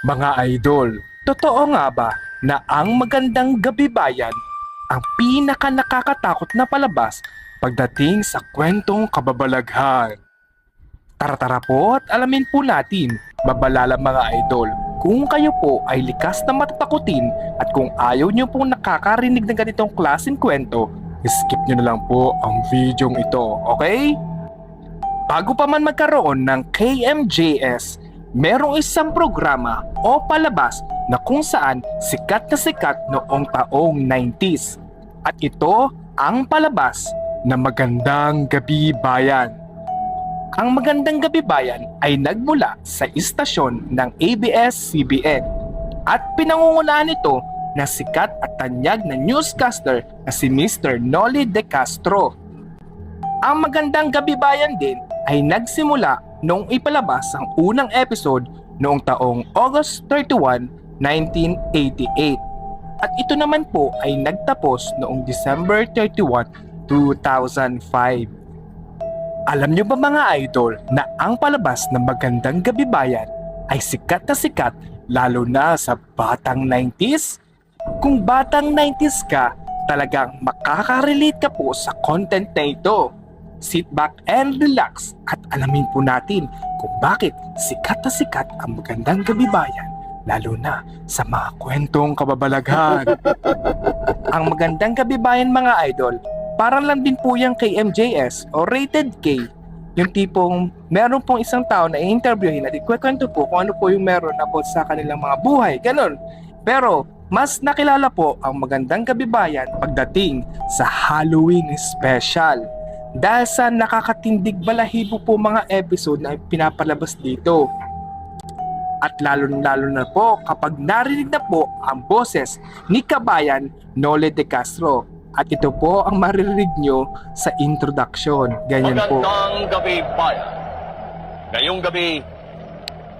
Mga idol, totoo nga ba na ang Magandang Gabi Bayan ang pinaka nakakatakot na palabas pagdating sa kwentong kababalaghan? Tara po at alamin po natin, babalala mga idol, kung kayo po ay likas na matatakutin at kung ayaw nyo pong nakakarinig ng ganitong klaseng kwento, skip nyo na lang po ang videong ito, okay? Bago pa man magkaroon ng KMJS, merong isang programa o palabas na kung saan sikat na sikat noong taong 90s. At ito ang palabas na Magandang Gabi Bayan. Ang Magandang Gabi Bayan ay nagmula sa istasyon ng ABS-CBN at pinangungunahan ito ng sikat at tanyag na newscaster na si Mr. Noli De Castro. Ang Magandang Gabi Bayan din ay nagsimula noong ipalabas ang unang episode noong taong August 31, 1988. At ito naman po ay nagtapos noong December 31, 2005. Alam nyo ba mga idol na ang palabas ng Magandang Gabi Bayan ay sikat na sikat lalo na sa batang 90s? Kung batang 90s ka, talagang makaka-relate ka po sa content na ito. Sit back and relax at alamin po natin kung bakit sikat na sikat ang Magandang Gabi Bayan lalo na sa mga kwentong kababalaghan. Ang Magandang Gabi Bayan mga idol, parang lang din po yung KMJS o Rated K. Yung tipong meron pong isang tao na i-interviewin at ikwento po kung ano po yung meron about sa kanilang mga buhay, ganun. Pero mas nakilala po ang Magandang Gabi Bayan pagdating sa Halloween special. Dahil sa nakakatindig balahibo po mga episode na pinapalabas dito. At lalo na po kapag narinig na po ang boses ni Kabayan Noli De Castro. At ito po ang maririnig nyo sa introduction. Ganyan po. Magandang gabi, bayan. Ngayong gabi,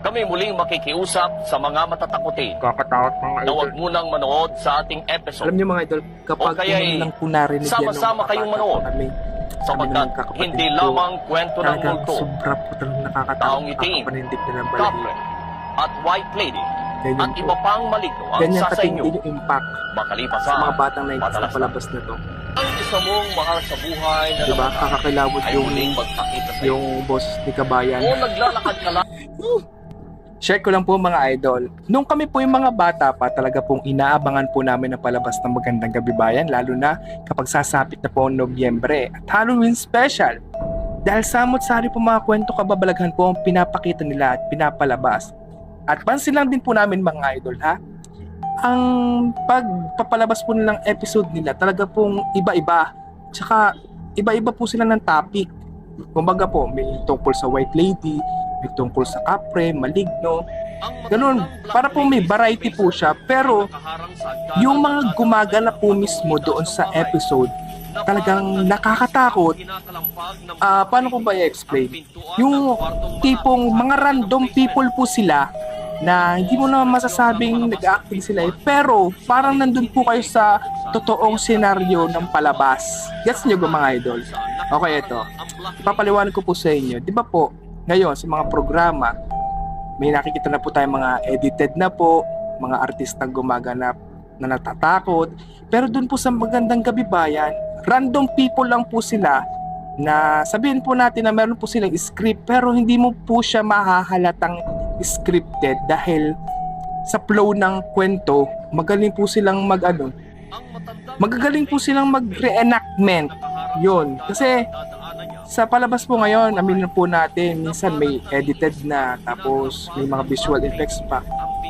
kami muling makikiusap sa mga matatakutin Kakatakot mga na huwag munang manood sa ating episode. Alam nyo mga idol, kapag O kaya'y lang po narinig yan sama-sama kayong manood. Sapagkat hindi lamang kwento ng talagang multo, sobra po talagang nakakatakot. taong itim, Panindig na ng balahibo. goblin, at white lady, Ganyan at po. iba pang maligno ang Ganyan sasa inyo. katindi yung impact Makalipas sa mga batang 90s na madalas na. palabas na to. Ang isa mong mahal sa buhay na Diba? namatay Kakakilabot ay yung muling magpakita sa iyo. yung boss ni Kabayan. O naglalakad ka lang Share ko lang po mga idol. Nung kami po yung mga bata pa, talaga pong inaabangan po namin ang palabas ng Magandang Gabi Bayan, lalo na kapag sasapit na po ang Nobyembre at Halloween special. Dahil samot-sari po mga kwento kababalaghan po ang pinapakita nila at pinapalabas. At pansin lang din po namin mga idol ha, ang pagpapalabas po nilang episode nila talaga pong iba-iba. Tsaka iba-iba po sila ng topic. Kumbaga po, may tungkol sa white lady, may tungkol sa kapre, maligno, ganun. Para po may variety po siya. Pero yung mga gumagana po mismo doon sa episode, talagang nakakatakot. Paano ko ba i-explain? Yung tipong mga random people po sila na hindi mo naman masasabing nag-acting sila pero parang nandun po kayo sa totoong senaryo ng palabas. Gets nyo ba mga idol? Okay, ito. Ipapaliwanag ko po sa inyo. Di ba po, ngayon sa mga programa, may nakikita na po tayong mga edited na po, mga artistang gumaganap na natatakot. Pero dun po sa Magandang Gabi Bayan, random people lang po sila na sabihin po natin na meron po silang script pero hindi mo po siya mahahalatang scripted dahil sa flow ng kwento, magaling po silang magagaling po silang mag-reenactment. Yun. Kasi sa palabas po ngayon, aminin po natin, minsan may edited na, tapos may mga visual effects pa.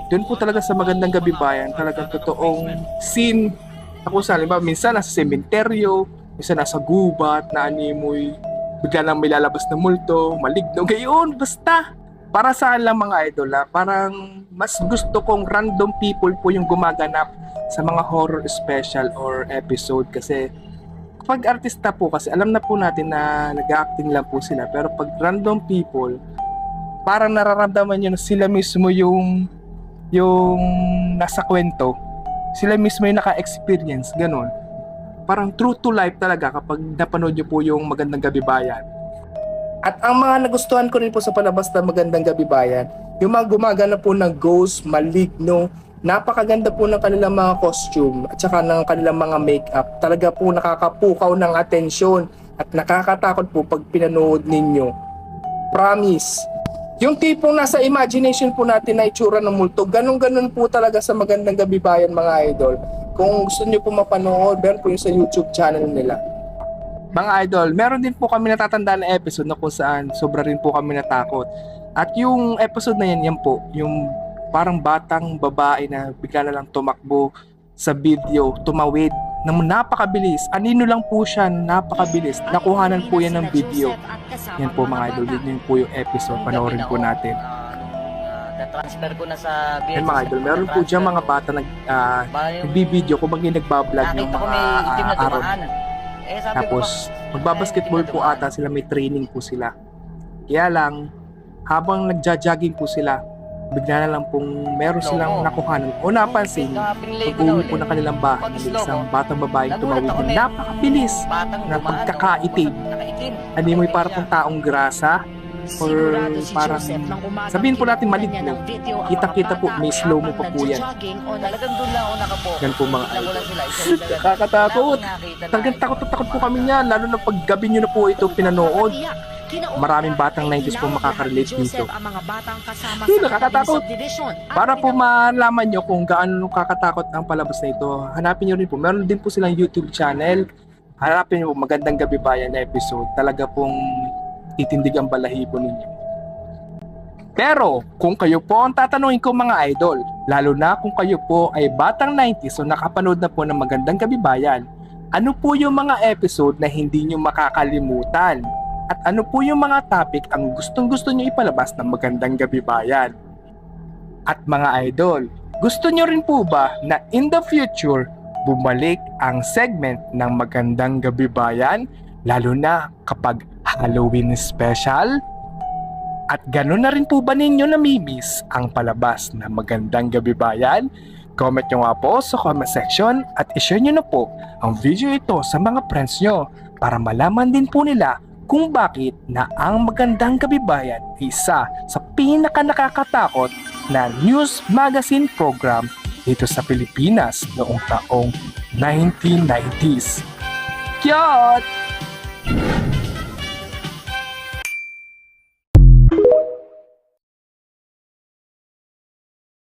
Doon po talaga sa Magandang Gabi Bayan, talagang totoong scene. Ako sa halimbawa, minsan nasa sementeryo, minsan nasa gubat, na animoy, bigla lang may lalabas na multo, maligno, gayon, basta. Para saan lang mga idol parang mas gusto kong random people po yung gumaganap sa mga horror special or episode kasi pag artista po kasi alam na po natin na nag-acting lang po sila pero pag random people parang nararamdaman nyo na sila mismo yung nasa kwento, sila mismo yung naka-experience, ganun. Parang true to life talaga kapag napanood nyo po yung Magandang Gabi Bayan. At ang mga nagustuhan ko rin po sa palabas na Magandang Gabi Bayan, yung mga gumagana po ng ghost, maligno, napakaganda po ng kanilang mga costume at saka ng kanilang mga makeup. Talaga po nakakapukaw ng atensyon at nakakatakot po pag pinanood ninyo. Promise. Yung tipong nasa imagination po natin na itsura ng multo, ganun-ganun po talaga sa Magandang Gabi Bayan mga idol. Kung gusto nyo po mapanood, meron po yung sa YouTube channel nila. Mga idol, meron din po kami natatandaan na episode na kung saan sobra rin po kami natakot. At yung episode na yan po, yung parang batang babae na bigla na lang tumakbo sa video, tumawid, na napakabilis. Anino lang po siya, napakabilis. Nakuhanan po yan ng video. Yan po mga idol, yun po yung episode, panoorin po natin. Na-transfer ko na sa VHS. Yan mga idol, meron po dyan mga bata nagbibideo kung bagay nagbablog yung Nakita ko mga may itim na araw. dumaan. Eh, sabi ko Tapos, magbabasketball po ata sila, may training po sila. Kaya lang, habang nagja-jogging po sila, bigla na lang pong meron silang nakuhanan o napansin, pag-uwi po ng kanilang bahay, isang batang babaeng tumawid na napakabilis na pagkakaitim. Ano yung may parang pong taong grasa or parang sabihin po natin maligno. Kita-kita po, may slow-mo pa po yan. Talagang doon lang ako nakapo. Yan po mga Wala idol. sila. Nakakatakot. Talagang takot na takot po kami niyan, lalo na pag gabi nyo na po ito pinanood. Maraming batang 90s po makakarelate dito. Nakakatakot. Para po malaman nyo kung gaano kakatakot ang palabas na ito, hanapin nyo rin po. Meron din po silang YouTube channel. Hanapin nyo po Magandang Gabi Bayan episode. Talaga pong titindig ang balahibo ninyo. Pero kung kayo po ang tatanungin ko mga idol, lalo na kung kayo po ay batang 90s o nakapanood na po ng Magandang Gabi Bayan, ano po yung mga episode na hindi nyo makakalimutan? At ano po yung mga topic ang gustong-gusto nyo ipalabas ng Magandang Gabi Bayan? At mga idol, gusto nyo rin po ba na in the future, bumalik ang segment ng Magandang Gabi Bayan, lalo na kapag Halloween special? At gano'n na rin po ba ninyo namimiss ang palabas ng Magandang Gabi Bayan? Comment nyo nga po sa comment section at ishare nyo na po ang video ito sa mga friends nyo para malaman din po nila kung bakit na ang Magandang Gabi Bayan ay isa sa pinaka-nakakatakot na news magazine program dito sa Pilipinas noong taong 1990s. Kyot!